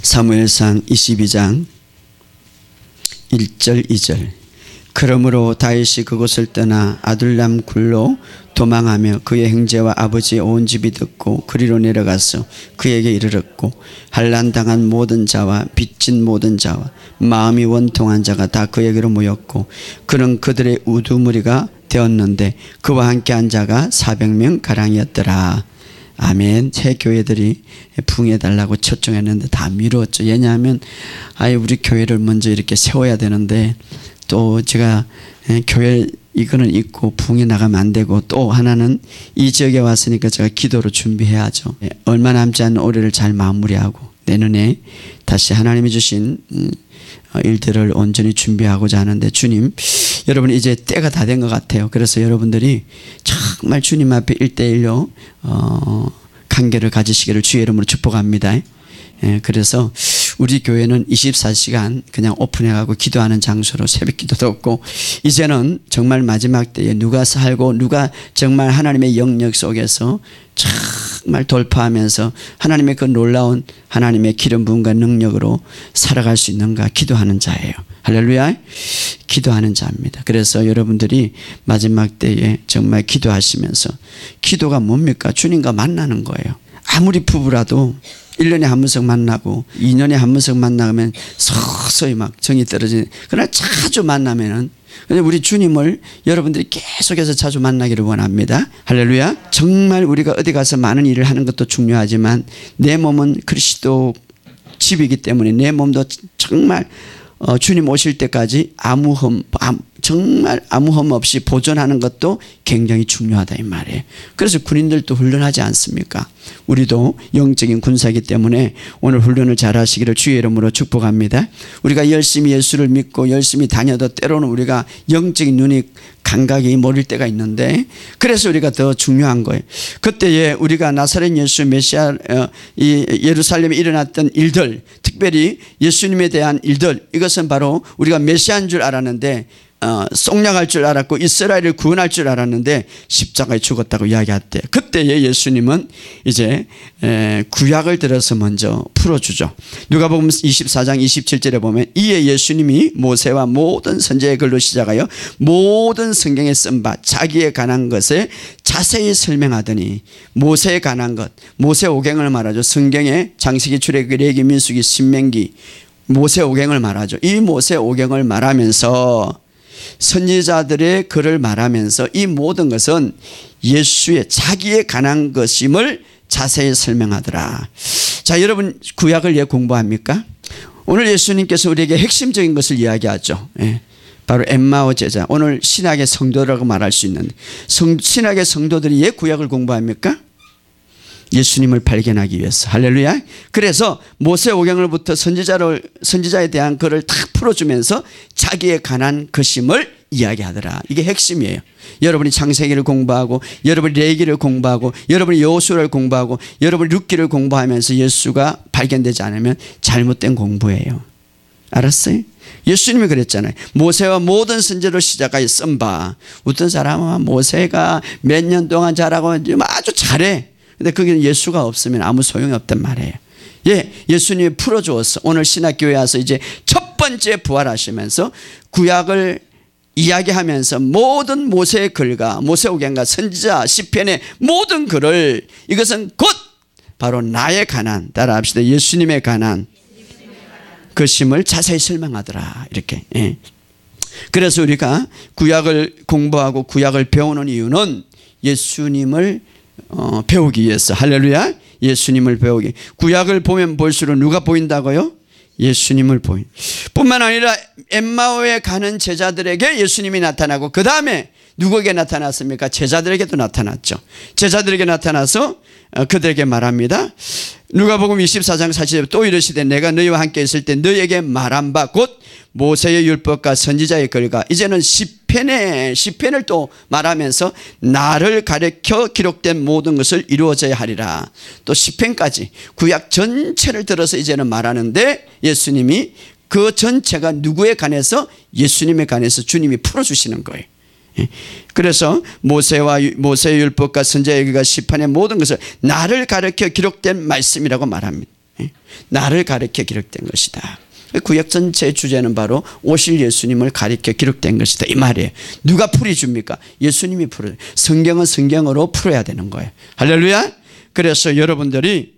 사무엘상 22장 1절 2절. 그러므로 다윗이 그곳을 떠나 아둘람 굴로 도망하며 그의 형제와 아버지의 온 집이 듣고 그리로 내려가서 그에게 이르렀고, 환난당한 모든 자와 빚진 모든 자와 마음이 원통한 자가 다 그에게로 모였고, 그는 그들의 우두머리가 되었는데 그와 함께 한 자가 400명 가량이었더라. 아멘. 새 교회들이 부흥해달라고 초청했는데 다 미뤘죠. 왜냐하면 우리 교회를 먼저 이렇게 세워야 되는데, 또 제가 교회 이거는 있고 부흥해 나가면 안 되고, 또 하나는 이 지역에 왔으니까 제가 기도로 준비해야죠. 얼마 남지 않은 올해를 잘 마무리하고 내년에 다시 하나님이 주신 일들을 온전히 준비하고자 하는데, 주님, 여러분 이제 때가 다 된 것 같아요. 그래서 여러분들이 정말 주님 앞에 1대1로 관계를 가지시기를 주의 이름으로 축복합니다. 그래서 우리 교회는 24시간 그냥 오픈해가고 기도하는 장소로 새벽 기도도 없고, 이제는 정말 마지막 때에 누가 살고 누가 정말 하나님의 영역 속에서 정말 돌파하면서 하나님의 그 놀라운 하나님의 기름 부음과 능력으로 살아갈 수 있는가 기도하는 자예요. 할렐루야. 기도하는 자입니다. 그래서 여러분들이 마지막 때에 정말 기도하시면서, 기도가 뭡니까? 주님과 만나는 거예요. 아무리 부부라도 1년에 한 번씩 만나고 2년에 한 번씩 만나면 서서히 막 정이 떨어지는, 그러나 자주 만나면은, 우리 주님을 여러분들이 계속해서 자주 만나기를 원합니다. 할렐루야. 정말 우리가 어디 가서 많은 일을 하는 것도 중요하지만 내 몸은 그리스도 집이기 때문에 내 몸도 정말 주님 오실 때까지 정말 아무 흠 없이 보존하는 것도 굉장히 중요하다 이 말이에요. 그래서 군인들도 훈련하지 않습니까? 우리도 영적인 군사이기 때문에 오늘 훈련을 잘 하시기를 주의 이름으로 축복합니다. 우리가 열심히 예수를 믿고 열심히 다녀도 때로는 우리가 영적인 눈이 감각이 모를 때가 있는데, 그래서 우리가 더 중요한 거예요. 그때에 우리가 나사렛 예수 메시아, 이 예루살렘에 일어났던 일들, 특별히 예수님에 대한 일들, 이것은 바로 우리가 메시아인 줄 알았는데 속량할 줄 알았고 이스라엘을 구원할 줄 알았는데 십자가에 죽었다고 이야기할 때, 그때에 예수님은 이제 구약을 들어서 먼저 풀어주죠. 누가복음 24장 27절에 보면, 이에 예수님이 모세와 모든 선지자의 글로 시작하여 모든 성경에 쓴 바 자기에 관한 것에 자세히 설명하더니, 모세에 관한 것, 모세 오경을 말하죠. 성경에 장세기, 출애굽기, 레위기, 민수기, 신명기, 모세 오경을 말하죠. 이 모세 오경을 말하면서 선지자들의 글을 말하면서 이 모든 것은 예수의 자기에 관한 것임을 자세히 설명하더라. 자, 여러분 구약을 왜 공부합니까? 오늘 예수님께서 우리에게 핵심적인 것을 이야기하죠. 바로 엠마오 제자, 오늘 신약의 성도라고 말할 수 있는데, 신약의 성도들이 왜 구약을 공부합니까? 예수님을 발견하기 위해서. 할렐루야. 그래서 모세 오경을부터 선지자에 대한 글을 탁 풀어주면서 자기에 관한 것임을 이야기하더라. 이게 핵심이에요. 여러분이 창세기를 공부하고, 여러분이 레위기를 공부하고, 여러분이 여호수아를 공부하고, 여러분이 룻기를 공부하면서 예수가 발견되지 않으면 잘못된 공부예요. 알았어요? 예수님이 그랬잖아요. 모세와 모든 선지자로 시작하여 쓴 바. 어떤 사람은 모세가 몇 년 동안 잘하고 아주 잘해. 근데 거기는 예수가 없으면 아무 소용이 없단 말이에요. 예수님이 풀어주었어. 오늘 신학교에 와서 이제 첫 번째 부활하시면서 구약을 이야기하면서 모든 모세의 글과 모세오경과 선지자 시편의 모든 글을, 이것은 곧 바로 나에 관한, 따라합시다, 예수님에 관한 것임을 자세히 설명하더라. 이렇게. 그래서 우리가 구약을 공부하고 구약을 배우는 이유는 예수님을 배우기 위해서. 할렐루야. 예수님을 배우기. 구약을 보면 볼수록 누가 보인다고요? 예수님을 뿐만 아니라 엠마오에 가는 제자들에게 예수님이 나타나고, 그 다음에 누구에게 나타났습니까? 제자들에게도 나타났죠. 제자들에게 나타나서 그들에게 말합니다. 누가복음 24장 40절에 또 이르시되, 내가 너희와 함께 있을 때 너희에게 말한 바 곧 모세의 율법과 선지자의 글과, 이제는 시편을 또 말하면서 나를 가르쳐 기록된 모든 것을 이루어져야 하리라. 또 시편까지 구약 전체를 들어서 이제는 말하는데, 예수님이 그 전체가 누구에 관해서? 예수님에 관해서 주님이 풀어주시는 거예요. 그래서 모세의 율법과 선지자의 글과 시편의 모든 것을 나를 가르쳐 기록된 말씀이라고 말합니다. 나를 가리켜 기록된 것이다. 구약 전체 주제는 바로 오실 예수님을 가리켜 기록된 것이다 이 말이에요. 누가 풀어줍니까? 예수님이 풀어요. 성경은 성경으로 풀어야 되는 거예요. 할렐루야. 그래서 여러분들이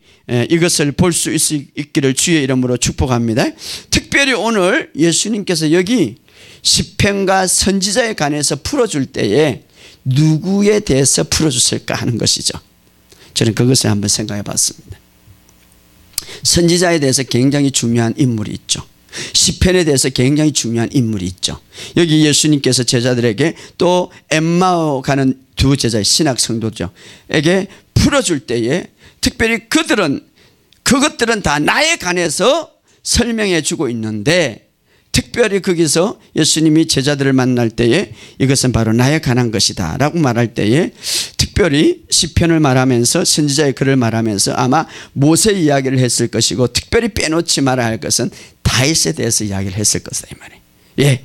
이것을 볼 수 있기를 주의 이름으로 축복합니다. 특별히 오늘 예수님께서 여기 시편과 선지자에 관해서 풀어줄 때에 누구에 대해서 풀어주실까 하는 것이죠. 저는 그것을 한번 생각해 봤습니다. 선지자에 대해서 굉장히 중요한 인물이 있죠. 시편에 대해서 굉장히 중요한 인물이 있죠. 여기 예수님께서 제자들에게 또 엠마오 가는 두 제자 신학 성도죠 에게 풀어줄 때에 특별히 그것들은 다 나에 관해서 설명해 주고 있는데 특별히 거기서 예수님이 제자들을 만날 때에 이것은 바로 나에 관한 것이다 라고 말할 때에 특별히 시편을 말하면서 선지자의 글을 말하면서 아마 모세 이야기를 했을 것이고 특별히 빼놓지 말아야 할 것은 다윗에 대해서 이야기를 했을 것이다 이 말이에요. 예,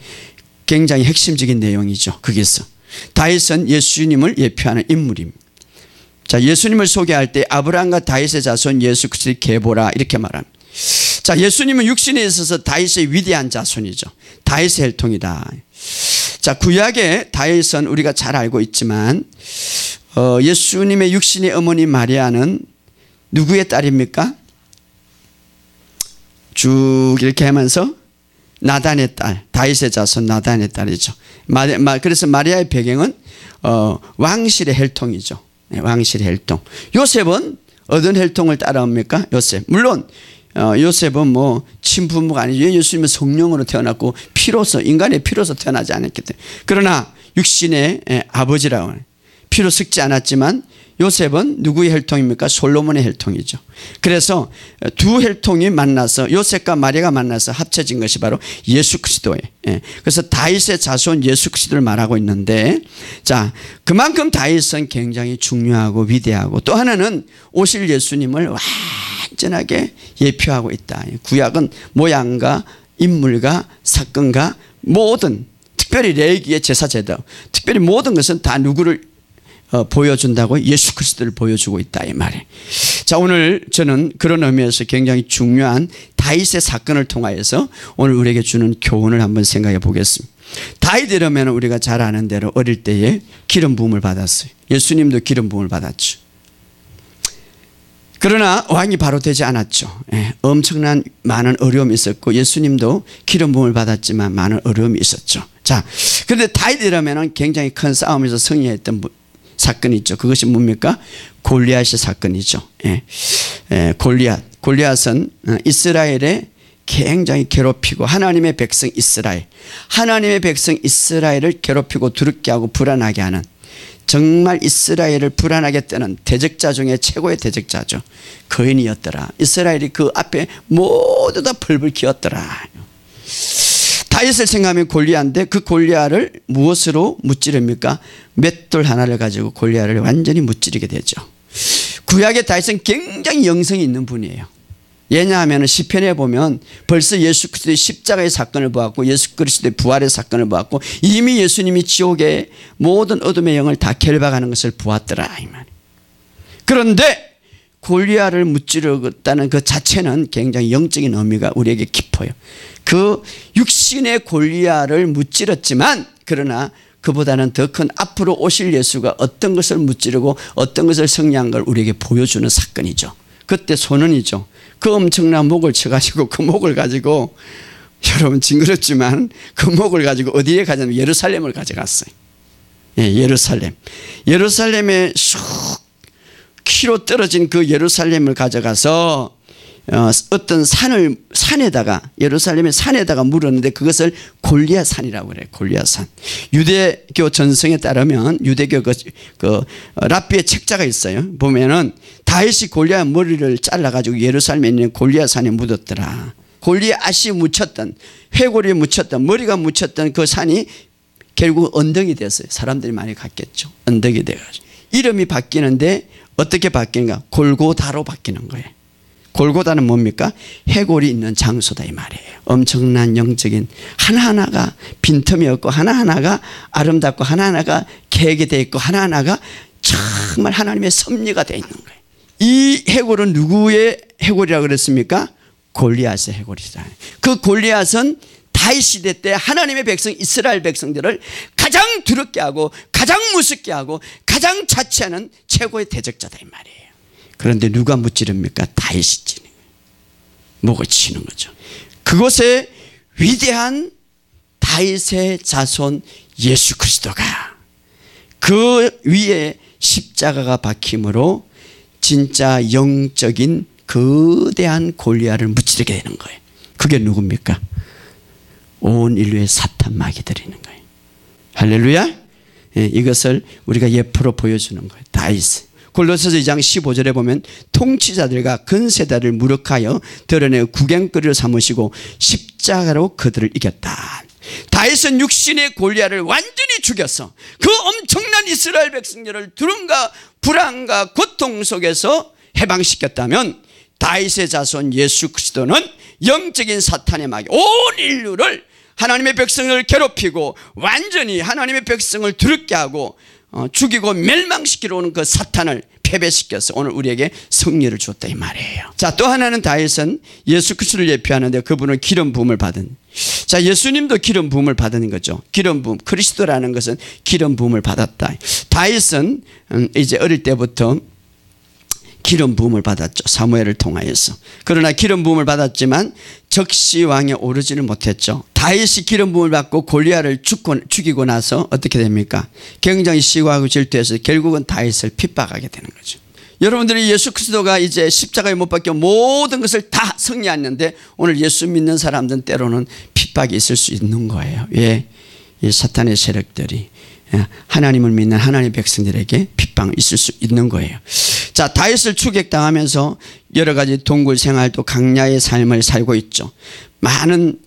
굉장히 핵심적인 내용이죠. 거기서 다윗은 예수님을 예표하는 인물입니다. 자, 예수님을 소개할 때 아브라함과 다윗의 자손 예수 그리스도의 계보라 이렇게 말합니다. 자, 예수님은 육신에 있어서 다윗의 위대한 자손이죠. 다윗의 혈통이다. 자, 구약의 다윗은 우리가 잘 알고 있지만 예수님의 육신의 어머니 마리아는 누구의 딸입니까? 쭉 이렇게 하면서 나단의 딸, 다윗의 자손 나단의 딸이죠. 그래서 마리아의 배경은 왕실의 혈통이죠. 왕실의 혈통. 요셉은 어떤 혈통을 따라옵니까? 요셉. 물론 요셉은 뭐 친부모가 아니죠. 예수님은 성령으로 태어났고 피로서 인간의 피로서 태어나지 않았기 때문에. 그러나 육신의 아버지라고 피로 섞지 않았지만 요셉은 누구의 혈통입니까? 솔로몬의 혈통이죠. 그래서 두 혈통이 만나서 요셉과 마리아가 만나서 합쳐진 것이 바로 예수 그리스도예요. 그래서 다윗의 자손 예수 그리스도를 말하고 있는데 자, 그만큼 다윗은 굉장히 중요하고 위대하고 또 하나는 오실 예수님을 완전하게 예표하고 있다. 구약은 모양과 인물과 사건과 모든 특별히 레위기의 제사 제도 특별히 모든 것은 다 누구를 보여준다고 예수 그리스도를 보여주고 있다 이 말이에요. 자, 오늘 저는 그런 의미에서 굉장히 중요한 다윗의 사건을 통하여서 오늘 우리에게 주는 교훈을 한번 생각해 보겠습니다. 다윗이라면 우리가 잘 아는 대로 어릴 때에 기름 부음을 받았어요. 예수님도 기름 부음을 받았죠. 그러나 왕이 바로 되지 않았죠. 엄청난 많은 어려움이 있었고 예수님도 기름 부음을 받았지만 많은 어려움이 있었죠. 자, 그런데 다윗이라면 굉장히 큰 싸움에서 승리했던 사건이 있죠. 그것이 뭡니까? 골리앗의 사건이죠. 골리앗은 이스라엘에 굉장히 괴롭히고 하나님의 백성 이스라엘을 괴롭히고 두렵게 하고 불안하게 하는 정말 이스라엘을 불안하게 뜨는 대적자 중에 최고의 대적자죠. 거인이었더라. 이스라엘이 그 앞에 모두 다 벌벌 기었더라. 다윗을 생각하면 골리앗인데 그 골리앗을 무엇으로 무찌릅니까? 맷돌 하나를 가지고 골리앗을 완전히 무찌르게 되죠. 구약의 다윗은 굉장히 영성이 있는 분이에요. 왜냐하면 시편에 보면 벌써 예수 그리스도의 십자가의 사건을 보았고 예수 그리스도의 부활의 사건을 보았고 이미 예수님이 지옥의 모든 어둠의 영을 다 결박하는 것을 보았더라 이 말. 그런데 골리앗을 무찌르겠다는 그 자체는 굉장히 영적인 의미가 우리에게 깊어요. 그 육신의 골리앗을 무찌렀지만 그러나 그보다는 더 큰 앞으로 오실 예수가 어떤 것을 무찌르고 어떤 것을 승리한 걸 우리에게 보여주는 사건이죠. 그때 소년이죠. 그 엄청난 목을 쳐가지고 그 목을 가지고 여러분 징그럽지만 그 목을 가지고 어디에 가냐면 예루살렘을 가져갔어요. 예루살렘에 쑥 키로 떨어진 그 예루살렘을 가져가서 어떤 산에다가 예루살렘의 산에다가 물었는데 그것을 골리앗 산이라고 그래요. 골리앗 산. 유대교 전성에 따르면 유대교 그 랍비의 책자가 있어요. 보면은 다윗이 골리앗 머리를 잘라가지고 예루살렘에 있는 골리앗 산에 묻었더라. 골리앗이 묻혔던 회골이 묻혔던 머리가 묻혔던 그 산이 결국 언덕이 됐어요. 사람들이 많이 갔겠죠. 언덕이 돼가지고 이름이 바뀌는데 어떻게 바뀌는가? 골고다로 바뀌는 거예요. 골고다는 뭡니까? 해골이 있는 장소다 이 말이에요. 엄청난 영적인 하나하나가 빈틈이 없고 하나하나가 아름답고 하나하나가 계획이 되어 있고 하나하나가 정말 하나님의 섭리가 되어 있는 거예요. 이 해골은 누구의 해골이라고 그랬습니까? 골리앗의 해골이다. 그 골리앗은 다윗 시대 때 하나님의 백성 이스라엘 백성들을 가장 두렵게 하고 가장 무섭게 하고 가장 자치하는 최고의 대적자다 이 말이에요. 그런데 누가 무찌릅니까? 다윗이 찌는 거예요. 목을 치는 거죠. 그곳에 위대한 다윗의 자손 예수 그리스도가 그 위에 십자가가 박힘으로 진짜 영적인 거대한 골리앗을 무찌르게 되는 거예요. 그게 누굽니까? 온 인류의 사탄 마귀들이 있는 거예요. 할렐루야. 이것을 우리가 예표로 보여주는 거예요. 다윗. 골로새서 2장 15절에 보면 통치자들과 근세자를 무력하여 드러내 구경거리로 삼으시고 십자가로 그들을 이겼다. 다윗은 육신의 골리앗을 완전히 죽여서 그 엄청난 이스라엘 백성들을 두려움과 불안과 고통 속에서 해방시켰다면 다윗의 자손 예수 그리스도는 영적인 사탄의 마귀 온 인류를 하나님의 백성을 괴롭히고 완전히 하나님의 백성을 두렵게 하고 죽이고 멸망시키러 오는 그 사탄을 패배시켜서 오늘 우리에게 승리를 줬다 이 말이에요. 자, 또 하나는 다윗은 예수 그리스도를 예표하는데 그분은 기름 부음을 받은. 자, 예수님도 기름 부음을 받은 거죠. 기름 부음. 그리스도라는 것은 기름 부음을 받았다. 다윗은 이제 어릴 때부터 기름 부음을 받았죠. 사무엘을 통하여서. 그러나 기름 부음을 받았지만 적시 왕에 오르지는 못했죠. 다윗이 기름 부음을 받고 골리앗을 죽이고 나서 어떻게 됩니까? 굉장히 시기하고 질투해서 결국은 다윗을 핍박하게 되는 거죠. 여러분들이 예수 그리스도가 이제 십자가에 못 박혀 모든 것을 다 승리했는데 오늘 예수 믿는 사람들은 때로는 핍박이 있을 수 있는 거예요. 왜? 이 사탄의 세력들이 하나님을 믿는 하나님의 백성들에게 핍박이 있을 수 있는 거예요. 자, 다윗을 추격당하면서 여러 가지 동굴 생활도 강야의 삶을 살고 있죠. 많은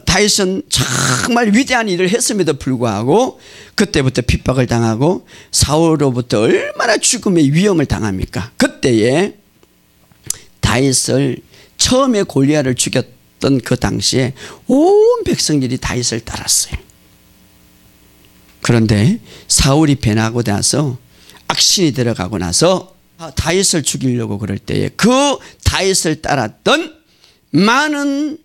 다윗은 정말 위대한 일을 했음에도 불구하고 그때부터 핍박을 당하고 사울로부터 얼마나 죽음의 위험을 당합니까? 그때에 다윗을 처음에 골리앗을 죽였던 그 당시에 온 백성들이 다윗을 따랐어요. 그런데 사울이 변하고 나서 악신이 들어가고 나서 다윗을 죽이려고 그럴 때에 그 다윗을 따랐던 많은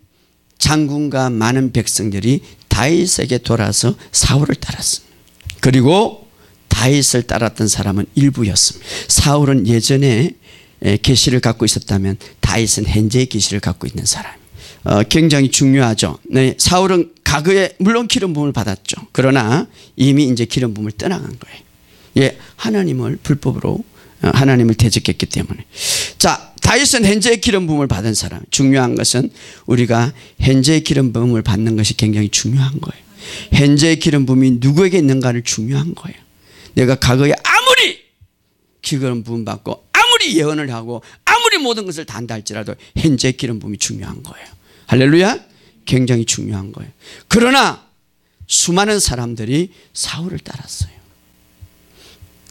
장군과 많은 백성들이 다윗에게 돌아서 사울을 따랐습니다. 그리고 다윗을 따랐던 사람은 일부였습니다. 사울은 예전에 계시를 갖고 있었다면 다윗은 현재의 계시를 갖고 있는 사람. 굉장히 중요하죠. 네, 사울은 과거에 물론 기름 부음을 받았죠. 그러나 이미 이제 기름 부음을 떠나간 거예요. 예, 하나님을 불법으로 하나님을 대적했기 때문에. 자, 다윗은 현재의 기름 부음을 받은 사람. 중요한 것은 우리가 현재의 기름 부음을 받는 것이 굉장히 중요한 거예요. 현재의 기름 부음이 누구에게 있는가를 중요한 거예요. 내가 과거에 아무리 기름 부음 받고 아무리 예언을 하고 아무리 모든 것을 다 한다 할지라도 현재의 기름 부음이 중요한 거예요. 할렐루야. 굉장히 중요한 거예요. 그러나 수많은 사람들이 사울을 따랐어요.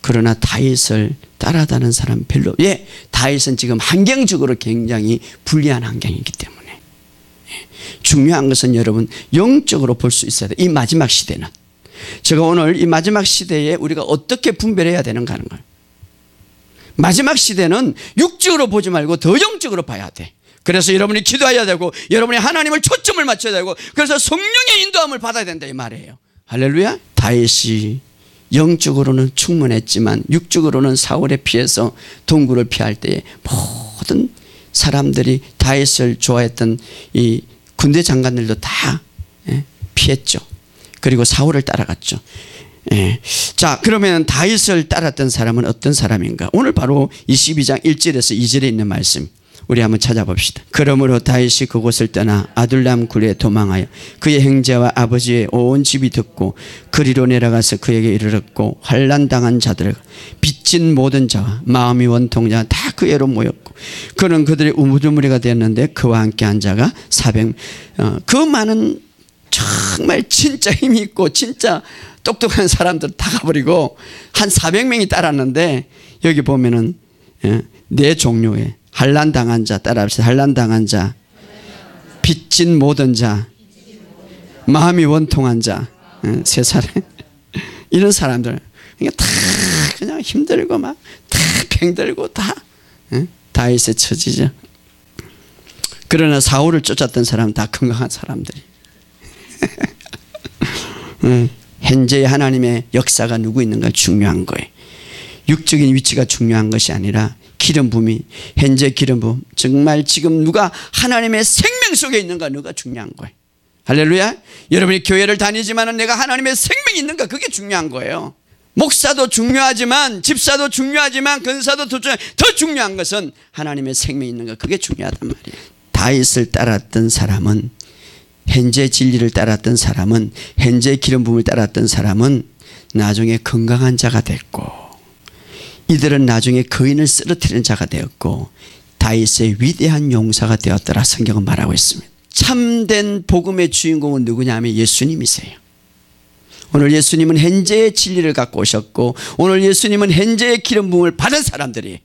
그러나 다윗을 따라다는 사람 별로. 예, 다윗은 지금 환경적으로 굉장히 불리한 환경이기 때문에. 중요한 것은 여러분 영적으로 볼 수 있어야 돼요. 이 마지막 시대는. 제가 오늘 이 마지막 시대에 우리가 어떻게 분별해야 되는가 하는 거예요. 마지막 시대는 육적으로 보지 말고 더 영적으로 봐야 돼. 그래서 여러분이 기도해야 되고 여러분이 하나님을 초점을 맞춰야 되고 그래서 성령의 인도함을 받아야 된다 이 말이에요. 할렐루야. 다윗이 영적으로는 충분했지만 육적으로는 사울에 피해서 동굴을 피할 때에 모든 사람들이 다윗을 좋아했던 이 군대 장관들도 다 피했죠. 그리고 사울을 따라갔죠. 자, 그러면 다윗을 따랐던 사람은 어떤 사람인가? 오늘 바로 22장 1절에서 2절에 있는 말씀 우리 한번 찾아봅시다. 그러므로 다윗이 그곳을 떠나 아둘람 굴에 도망하여 그의 형제와 아버지의 온 집이 듣고 그리로 내려가서 그에게 이르렀고 환난 당한 자들 빚진 모든 자와 마음이 원통자 다 그에로 모였고 그는 그들의 우두머리가 되었는데 그와 함께 한 자가 400. 그 많은 정말 진짜 힘이 있고 진짜 똑똑한 사람들 다 가버리고 한 400명이 따랐는데 여기 보면은 네 종류의 환난 당한 자 따라합시다. 환난 당한 자, 빚진 모든 자, 마음이 원통한 자, 세 사람 이런 사람들 그냥 다 그냥 힘들고 막 다 병들고 다 다윗의 처지죠. 그러나 사울을 쫓았던 사람은 다 건강한 사람들이. 현재의 하나님의 역사가 누구 있는가 중요한 거예요. 육적인 위치가 중요한 것이 아니라 기름 부음이, 현재 기름 부음, 정말 지금 누가 하나님의 생명 속에 있는가, 누가 중요한 거예요. 할렐루야. 여러분이 교회를 다니지만 내가 하나님의 생명이 있는가, 그게 중요한 거예요. 목사도 중요하지만, 집사도 중요하지만, 근사도 더 중요한 것은 하나님의 생명이 있는가, 그게 중요하단 말이에요. 다윗을 따랐던 사람은, 현재 진리를 따랐던 사람은, 현재 기름 부음을 따랐던 사람은 나중에 건강한 자가 됐고, 이들은 나중에 거인을 쓰러뜨리는 자가 되었고 다윗의 위대한 용사가 되었더라 성경은 말하고 있습니다. 참된 복음의 주인공은 누구냐 하면 예수님이세요. 오늘 예수님은 현재의 진리를 갖고 오셨고 오늘 예수님은 현재의 기름 부음을 받은 사람들이,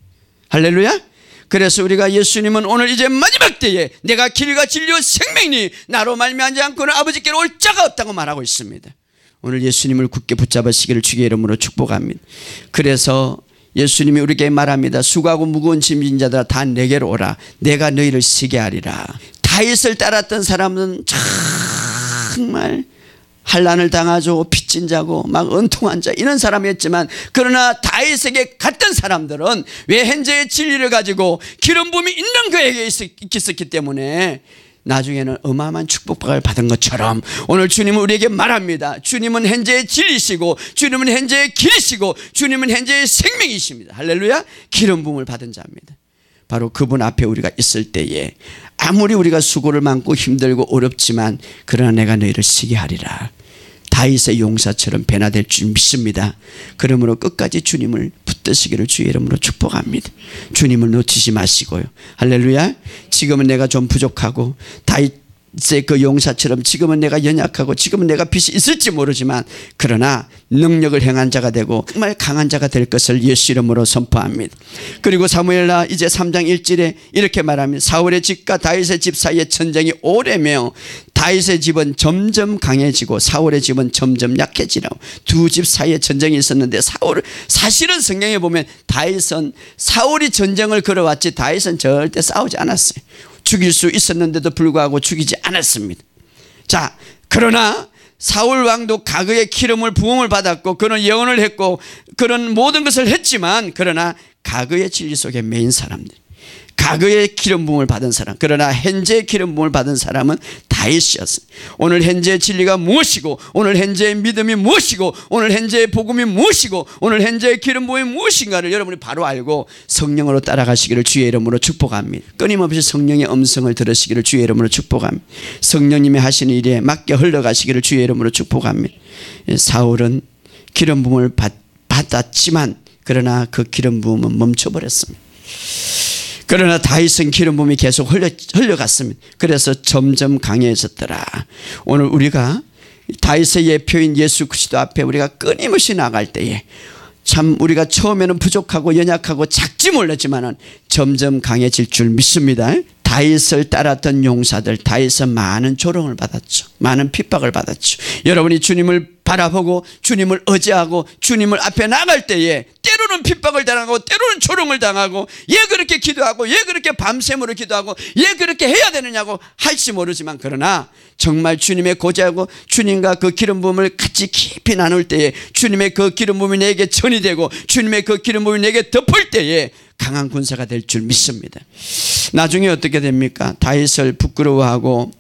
할렐루야. 그래서 우리가 예수님은 오늘 이제 마지막 때에 내가 길과 진리와 생명이니 나로 말미암지 않고는 아버지께로 올 자가 없다고 말하고 있습니다. 오늘 예수님을 굳게 붙잡으시기를 주의 이름으로 축복합니다. 그래서 예수님이 우리에게 말합니다. 수고하고 무거운 짐진 자들아 다 내게로 오라. 내가 너희를 쉬게 하리라. 다윗을 따랐던 사람은 정말 환난을 당하죠. 빚진 자고 막 은통한 자 이런 사람이었지만, 그러나 다윗에게 갔던 사람들은 왜 현재의 진리를 가지고 기름 부음이 있는 그에게 있었기 때문에 나중에는 어마어마한 축복을 받은 것처럼 오늘 주님은 우리에게 말합니다. 주님은 현재의 진리시고 주님은 현재의 길이시고 주님은 현재의 생명이십니다. 할렐루야. 기름 부음을 받은 자입니다. 바로 그분 앞에 우리가 있을 때에 아무리 우리가 수고를 많고 힘들고 어렵지만 그러나 내가 너희를 쉬게 하리라. 다윗의 용사처럼 변화될 줄 믿습니다. 그러므로 끝까지 주님을 붙드시기를 주의 이름으로 축복합니다. 주님을 놓치지 마시고요. 할렐루야. 지금은 내가 좀 부족하고 다윗의 그 용사처럼 지금은 내가 연약하고 지금은 내가 빚이 있을지 모르지만 그러나 능력을 행한 자가 되고 정말 강한 자가 될 것을 예수 이름으로 선포합니다. 그리고 사무엘하 이제 3장 1절에 이렇게 말합니다. 사울의 집과 다윗의 집 사이에 전쟁이 오래며 다윗의 집은 점점 강해지고 사울의 집은 점점 약해지라고. 두 집 사이에 전쟁이 있었는데 사실은 성경에 보면 다윗은 사울이 전쟁을 걸어왔지 다윗은 절대 싸우지 않았어요. 죽일 수 있었는데도 불구하고 죽이지 않았습니다. 자, 그러나 사울 왕도 가그의 기름을 부음을 받았고 그는 예언을 했고 그런 모든 것을 했지만 그러나 가그의 진리 속에 매인 사람들, 가그의 기름 부음을 받은 사람, 그러나 현재의 기름 부음을 받은 사람은 다윗이었어요. 오늘 현재의 진리가 무엇이고 오늘 현재의 믿음이 무엇이고 오늘 현재의 복음이 무엇이고 오늘 현재의 기름 부음이 무엇인가를 여러분이 바로 알고 성령으로 따라가시기를 주의 이름으로 축복합니다. 끊임없이 성령의 음성을 들으시기를 주의 이름으로 축복합니다. 성령님이 하시는 일에 맞게 흘러가시기를 주의 이름으로 축복합니다. 사울은 기름 부음을 받았지만 그러나 그 기름 부음은 멈춰버렸습니다. 그러나 다윗은 기름 부음이 계속 흘려갔습니다. 그래서 점점 강해졌더라. 오늘 우리가 다윗의 예표인 예수 그리스도 앞에 우리가 끊임없이 나갈 때에 참 우리가 처음에는 부족하고 연약하고 작지 몰랐지만 점점 강해질 줄 믿습니다. 다윗을 따랐던 용사들, 다윗은 많은 조롱을 받았죠. 많은 핍박을 받았죠. 여러분이 주님을 바라보고 주님을 의지하고 주님을 앞에 나갈 때에 때로는 핍박을 당하고 때로는 조롱을 당하고 왜 그렇게 기도하고 왜 그렇게 밤샘으로 기도하고 왜 그렇게 해야 되느냐고 할지 모르지만 그러나 정말 주님의 고지하고 주님과 그 기름 부음을 같이 깊이 나눌 때에 주님의 그 기름 부음이 내게 전이 되고 주님의 그 기름 부음이 내게 덮을 때에 강한 군사가 될 줄 믿습니다. 나중에 어떻게 됩니까? 다윗을 부끄러워하고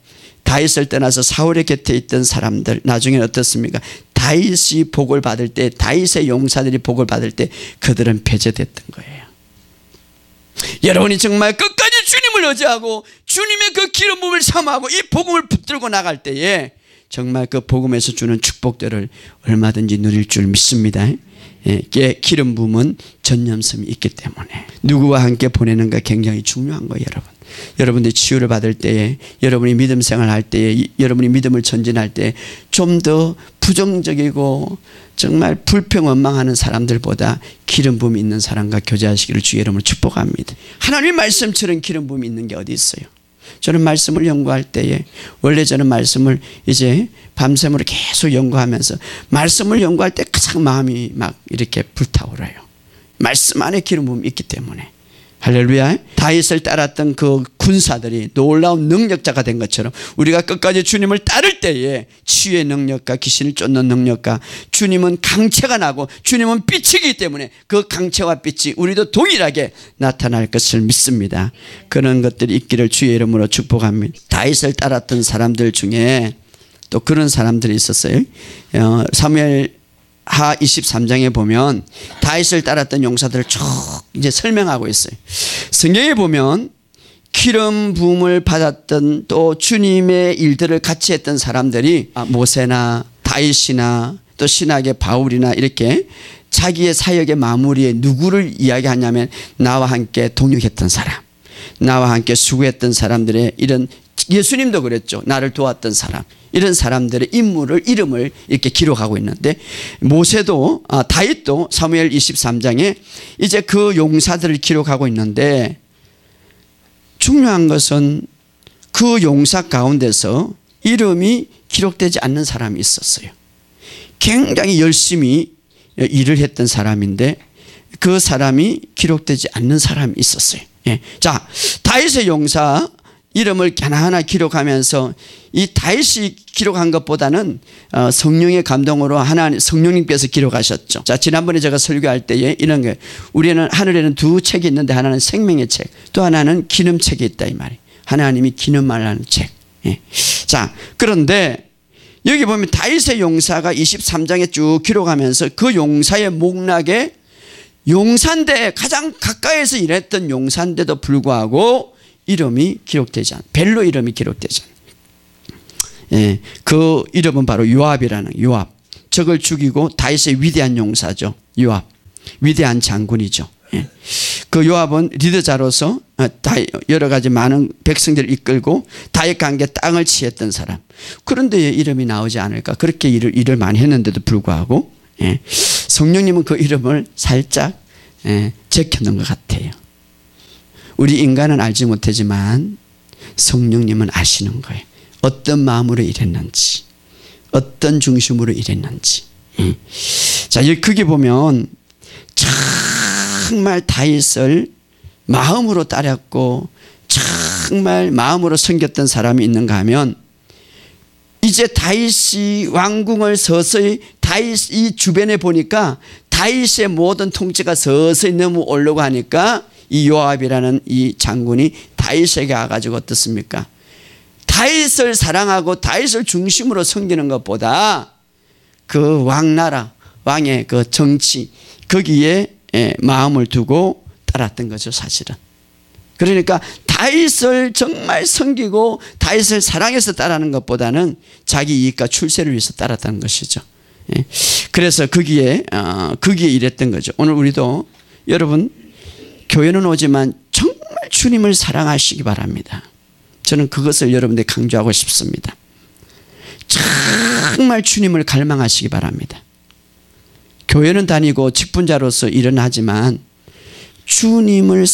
다윗을 떠나서 사울의 곁에 있던 사람들 나중에는 어떻습니까? 다윗이 복을 받을 때, 다윗의 용사들이 복을 받을 때 그들은 배제됐던 거예요. 여러분이 정말 끝까지 주님을 의지하고 주님의 그 기름 부음을 삼아하고 이 복음을 붙들고 나갈 때에 정말 그 복음에서 주는 축복들을 얼마든지 누릴 줄 믿습니다. 기름 부음은 전념성이 있기 때문에 누구와 함께 보내는가 굉장히 중요한 거예요. 여러분들이 치유를 받을 때에 여러분이 믿음 생활할 때에 여러분이 믿음을 전진할 때 좀 더 부정적이고 정말 불평원망하는 사람들보다 기름 부음이 있는 사람과 교제하시기를 주의 이름으로 축복합니다. 하나님의 말씀처럼 기름 부음이 있는 게 어디 있어요? 저는 말씀을 연구할 때에 원래 저는 말씀을 이제 밤샘으로 계속 연구하면서 말씀을 연구할 때 가장 마음이 막 이렇게 불타오르요. 말씀 안에 기름 부음이 있기 때문에 할렐루야. 다윗을 따랐던 그 군사들이 놀라운 능력자가 된 것처럼 우리가 끝까지 주님을 따를 때에 치유의 능력과 귀신을 쫓는 능력과 주님은 강체가 나고 주님은 빛이기 때문에 그 강체와 빛이 우리도 동일하게 나타날 것을 믿습니다. 그런 것들이 있기를 주의 이름으로 축복합니다. 다윗을 따랐던 사람들 중에 또 그런 사람들이 있었어요. 사무엘 하 23장에 보면 다윗을 따랐던 용사들을 쭉 이제 설명하고 있어요. 성경에 보면 기름 부음을 받았던 또 주님의 일들을 같이 했던 사람들이 모세나 다윗이나 또 신학의 바울이나 이렇게 자기의 사역의 마무리에 누구를 이야기하냐면 나와 함께 동역했던 사람, 나와 함께 수고했던 사람들의 이런, 예수님도 그랬죠. 나를 도왔던 사람, 이런 사람들의 인물을, 이름을 이렇게 기록하고 있는데 모세도 다윗도 사무엘 23장에 이제 그 용사들을 기록하고 있는데 중요한 것은 그 용사 가운데서 이름이 기록되지 않는 사람이 있었어요. 굉장히 열심히 일을 했던 사람인데 그 사람이 기록되지 않는 사람이 있었어요. 자, 다윗의 용사 이름을 하나하나 기록하면서 이 다윗이 기록한 것보다는 성령의 감동으로 하나님, 성령님께서 기록하셨죠. 자, 지난번에 제가 설교할 때에 이런 게, 우리는 하늘에는 두 책이 있는데 하나는 생명의 책, 또 하나는 기념책이 있다 이 말이에요. 하나님이 기념하라는 책. 자, 그런데 여기 보면 다윗의 용사가 23장에 쭉 기록하면서 그 용사의 목락에 용사인데, 가장 가까이에서 일했던 용사인데도 불구하고 이름이 기록되지 않아. 별로 이름이 기록되지 않아. 그 이름은 바로 요압이라는, 요압. 적을 죽이고 다윗의 위대한 용사죠. 요압. 위대한 장군이죠. 그 요압은 리더자로서 여러 가지 많은 백성들을 이끌고 다윗과 함께 땅을 치했던 사람. 그런데 이름이 나오지 않을까. 그렇게 일을 많이 했는데도 불구하고 성령님은 그 이름을 살짝 제켜놓은 것 같아요. 우리 인간은 알지 못하지만 성령님은 아시는 거예요. 어떤 마음으로 일했는지, 어떤 중심으로 일했는지. 자, 여기 크게 보면 정말 다윗을 마음으로 따랐고 정말 마음으로 섬겼던 사람이 있는가 하면, 이제 다윗이 왕궁을 서서히, 다윗 이 주변에 보니까 다윗의 모든 통치가 서서히 너무 오려고 하니까 이 요압이라는 이 장군이 다윗에게 와가지고 어떻습니까? 다윗을 사랑하고 다윗을 중심으로 섬기는 것보다 그 왕나라, 왕의 그 정치, 거기에 마음을 두고 따랐던 거죠, 사실은. 그러니까 다윗을 정말 섬기고 다윗을 사랑해서 따르는 것보다는 자기 이익과 출세를 위해서 따랐다는 것이죠. 그래서 거기에 일했던 거죠. 오늘 우리도 여러분 교회는 오지만 정말 주님을 사랑하시기 바랍니다. 저는 그것을 여러분들에게 강조하고 싶습니다. 정말 주님을 갈망하시기 바랍니다. 교회는 다니고 직분자로서 일은 하지만 주님을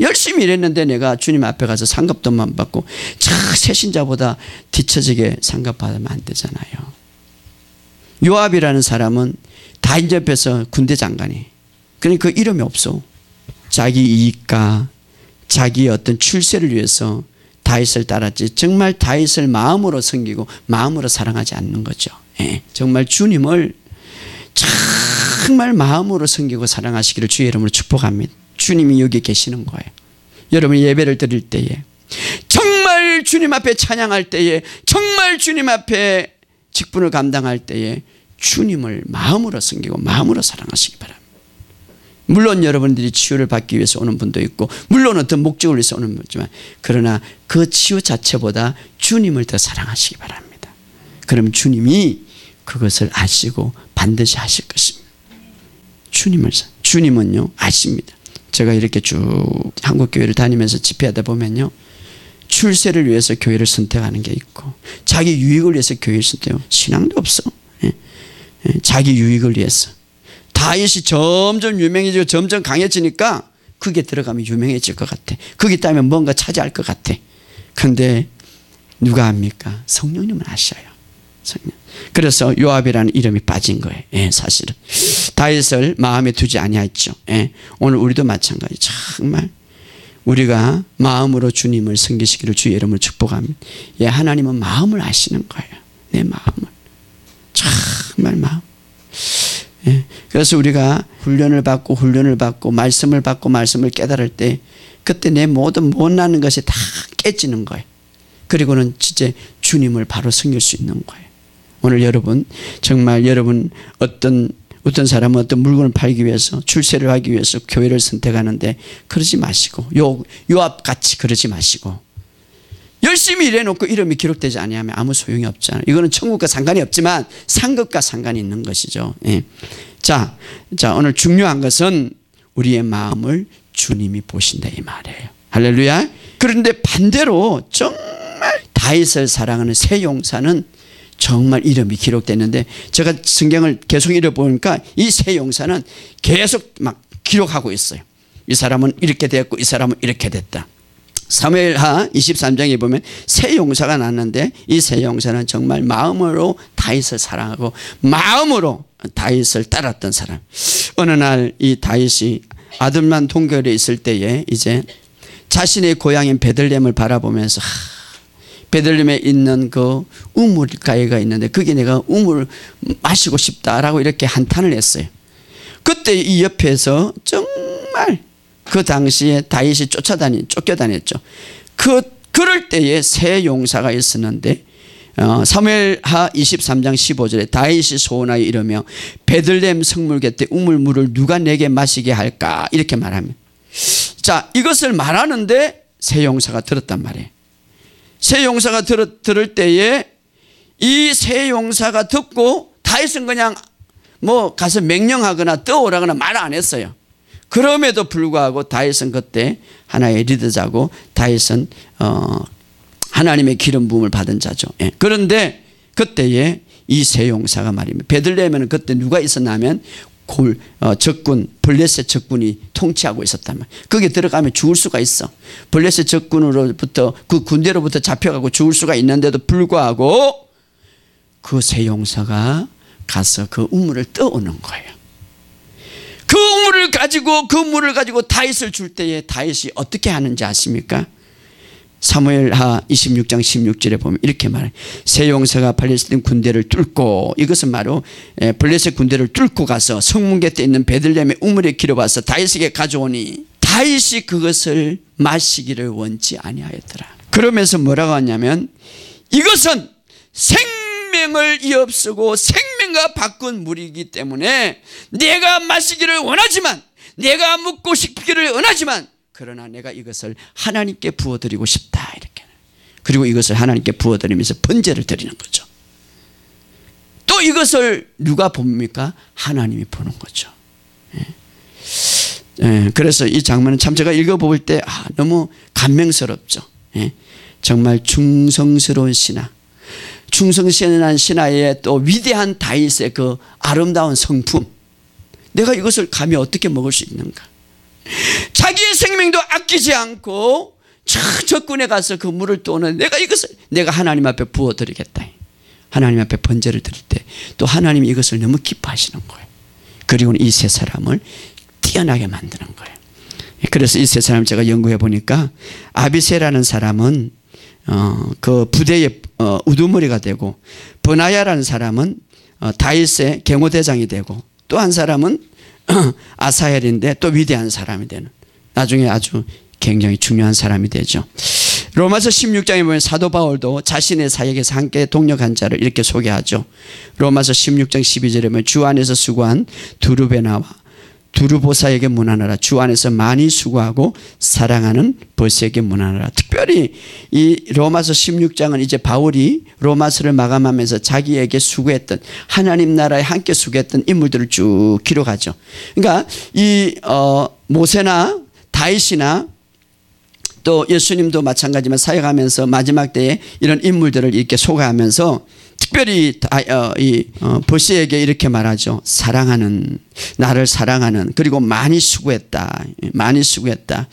열심히 일했는데 내가 주님 앞에 가서 상급돈만 받고 새신자보다 뒤처지게 상급받으면 안 되잖아요. 요압이라는 사람은 다윗 옆에서 군대 장관이, 그러니까 그 이름이 없어. 자기 이익과 자기 어떤 출세를 위해서 다윗을 따랐지 정말 다윗을 마음으로 섬기고 마음으로 사랑하지 않는 거죠. 정말 주님을 정말 마음으로 섬기고 사랑하시기를 주의 이름으로 축복합니다. 주님이 여기 계시는 거예요. 여러분이 예배를 드릴 때에, 정말 주님 앞에 찬양할 때에, 정말 주님 앞에 직분을 감당할 때에 주님을 마음으로 섬기고 마음으로 사랑하시기 바랍니다. 물론 여러분들이 치유를 받기 위해서 오는 분도 있고, 물론 어떤 목적을 위해서 오는 분도 있지만, 그러나 그 치유 자체보다 주님을 더 사랑하시기 바랍니다. 그럼 주님이 그것을 아시고 반드시 하실 것입니다. 주님은요 아십니다. 제가 이렇게 쭉 한국교회를 다니면서 집회하다 보면요, 출세를 위해서 교회를 선택하는 게 있고, 자기 유익을 위해서 교회를 선택하고, 신앙도 없어. 자기 유익을 위해서. 다윗이 점점 유명해지고 점점 강해지니까 그게 들어가면 유명해질 것 같아. 거기 있다면 뭔가 차지할 것 같아. 그런데 누가 압니까? 성령님은 아셔요. 성령. 그래서 요압이라는 이름이 빠진 거예요. 사실은 다윗을 마음에 두지 아니했죠. 오늘 우리도 마찬가지. 정말 우리가 마음으로 주님을 섬기시기를 주의 이름으로 축복합니다. 예, 하나님은 마음을 아시는 거예요. 내 마음을. 정말 마음. 예, 그래서 우리가 훈련을 받고 말씀을 깨달을 때 그때 내 모든 못나는 것이 다 깨지는 거예요. 그리고는 진짜 주님을 바로 섬길 수 있는 거예요. 오늘 여러분 정말 여러분 어떤 사람은 어떤 물건을 팔기 위해서 출세를 하기 위해서 교회를 선택하는데 그러지 마시고 요압같이 그러지 마시고 열심히 일해놓고 이름이 기록되지 않으면 아무 소용이 없잖아요. 이거는 천국과 상관이 없지만 상급과 상관이 있는 것이죠. 예. 자 오늘 중요한 것은 우리의 마음을 주님이 보신다 이 말이에요. 할렐루야. 그런데 반대로 정말 다윗을 사랑하는 새 용사는 정말 이름이 기록됐는데 제가 성경을 계속 읽어보니까 이 새 용사는 계속 막 기록하고 있어요. 이 사람은 이렇게 됐고 이 사람은 이렇게 됐다. 사무엘하 23장에 보면 새 용사가 났는데 이 새 용사는 정말 마음으로 다윗을 사랑하고 마음으로 다윗을 따랐던 사람. 어느 날 이 다윗이 아들만 동결에 있을 때에 이제 자신의 고향인 베들레헴을 바라보면서 베들레헴에 있는 그 우물가에가 있는데 거기 내가 우물을 마시고 싶다라고 이렇게 한탄을 했어요. 그때 이 옆에서 정말 그 당시에 다윗이 쫓겨다녔죠. 그럴 때에 새 용사가 있었는데 사무엘하 23장 15절에 다윗이 소원하여 이르며 베들레헴 성물 곁에 우물물을 누가 내게 마시게 할까 이렇게 말합니다. 자, 이것을 말하는데 새 용사가 들었단 말이에요. 새 용사가 들을 때에 이 새 용사가 듣고 다윗은 그냥 뭐 가서 명령하거나 떠오라거나 말 안 했어요. 그럼에도 불구하고 다윗은 그때 하나의 리더자고 다윗은 하나님의 기름 부음을 받은 자죠. 예. 그런데 그때에 이 새 용사가 말입니다. 베들레헴에는 그때 누가 있었냐면 적군 블레셋 적군이 통치하고 있었단 말이에요. 거기 들어가면 죽을 수가 있어. 블레셋 적군으로부터 그 군대로부터 잡혀가고 죽을 수가 있는데도 불구하고 그 새 용사가 가서 그 우물을 떠오는 거예요. 그 우물을 가지고 그 물을 가지고 다윗을 줄 때에 다윗이 어떻게 하는지 아십니까? 사무엘하 26장 16절에 보면 이렇게 말해요. 새 용사가 블레셋 군대를 뚫고 이것은 바로 블레셋 군대를 뚫고 가서 성문 곁에 있는 베들레헴의 우물에 길어와서 다윗에게 가져오니 다윗이 그것을 마시기를 원치 아니하였더라. 그러면서 뭐라고 하냐면 이것은 생명을 이없애고 생명과 바꾼 물이기 때문에 내가 마시기를 원하지만 내가 묻고 싶기를 원하지만 그러나 내가 이것을 하나님께 부어드리고 싶다 이렇게. 그리고 이것을 하나님께 부어드리면서 번제를 드리는 거죠. 또 이것을 누가 봅니까? 하나님이 보는 거죠. 그래서 이 장면은 참 제가 읽어볼 때 너무 감명스럽죠. 정말 충성스러운 신하, 충성스러운 신하의 또 위대한 다윗의 그 아름다운 성품, 내가 이것을 감히 어떻게 먹을 수 있는가. 자기의 생명도 아끼지 않고 적군에 가서 그 물을 떠오는 내가 하나님 앞에 부어드리겠다. 하나님 앞에 번제를 드릴 때 또 하나님이 이것을 너무 기뻐하시는 거예요. 그리고 이 세 사람을 뛰어나게 만드는 거예요. 그래서 이 세 사람 제가 연구해 보니까 아비새라는 사람은 그 부대의 우두머리가 되고, 버나야라는 사람은 다윗의 경호대장이 되고, 또 한 사람은 아사헬인데 또 위대한 사람이 되는, 나중에 아주 굉장히 중요한 사람이 되죠. 로마서 16장에 보면 사도 바울도 자신의 사역에서 함께 동력한 자를 이렇게 소개하죠. 로마서 16장 12절에 보면 주 안에서 수고한 두루베나와 두루보사에게 문안하라. 주 안에서 많이 수고하고 사랑하는 버스에게 문안하라. 특별히 이 로마서 16장은 이제 바울이 로마서를 마감하면서 자기에게 수고했던, 하나님 나라에 함께 수고했던 인물들을 쭉 기록하죠. 그러니까 이 모세나 다윗이나 또 예수님도 마찬가지지만 사역하면서 마지막 때에 이런 인물들을 이렇게 소개하면서 특별히 버스에게 이렇게 말하죠. 나를 사랑하는, 그리고 많이 수고했다. 많이 수고했다.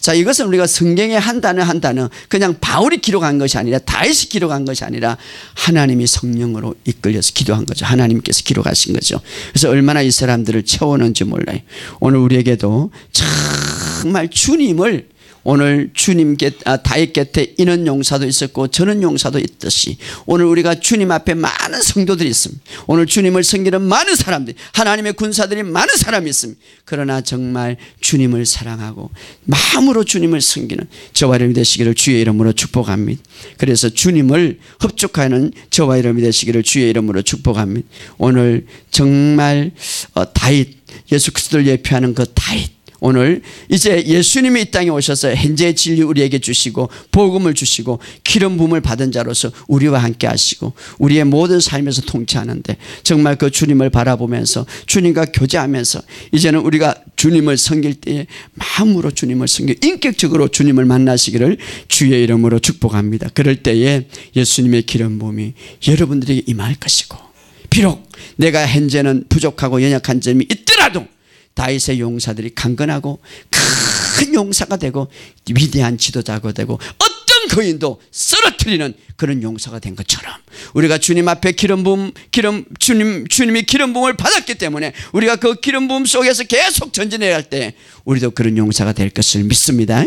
자, 이것은 우리가 성경에 한 단어 그냥 바울이 기록한 것이 아니라, 다윗이 기록한 것이 아니라 하나님이 성령으로 이끌려서 기도한 거죠. 하나님께서 기록하신 거죠. 그래서 얼마나 이 사람들을 채우는지 몰라요. 오늘 우리에게도 정말 주님을 오늘 다윗 곁에 이는 용사도 있었고 저는 용사도 있듯이 오늘 우리가 주님 앞에 많은 성도들이 있습니다. 오늘 주님을 섬기는 많은 사람들이, 하나님의 군사들이 많은 사람이 있습니다. 그러나 정말 주님을 사랑하고 마음으로 주님을 섬기는 저와 여러분이 되시기를 주의 이름으로 축복합니다. 그래서 주님을 흡족하는 저와 여러분이 되시기를 주의 이름으로 축복합니다. 오늘 정말 다윗, 예수 그리스도를 예표하는 그 다윗, 오늘 이제 예수님이 이 땅에 오셔서 현재의 진리 우리에게 주시고 복음을 주시고 기름 부음을 받은 자로서 우리와 함께 하시고 우리의 모든 삶에서 통치하는데 정말 그 주님을 바라보면서 주님과 교제하면서 이제는 우리가 주님을 섬길 때에 마음으로 주님을 섬기고 인격적으로 주님을 만나시기를 주의 이름으로 축복합니다. 그럴 때에 예수님의 기름 부음이 여러분들에게 임할 것이고, 비록 내가 현재는 부족하고 연약한 점이 있더라도 다윗의 용사들이 강건하고 큰 용사가 되고 위대한 지도자가 되고 어떤 거인도 쓰러뜨리는 그런 용사가 된 것처럼 우리가 주님 앞에 주님이 기름 부음을 받았기 때문에 우리가 그 기름 부음 속에서 계속 전진해 갈 때 우리도 그런 용사가 될 것을 믿습니다.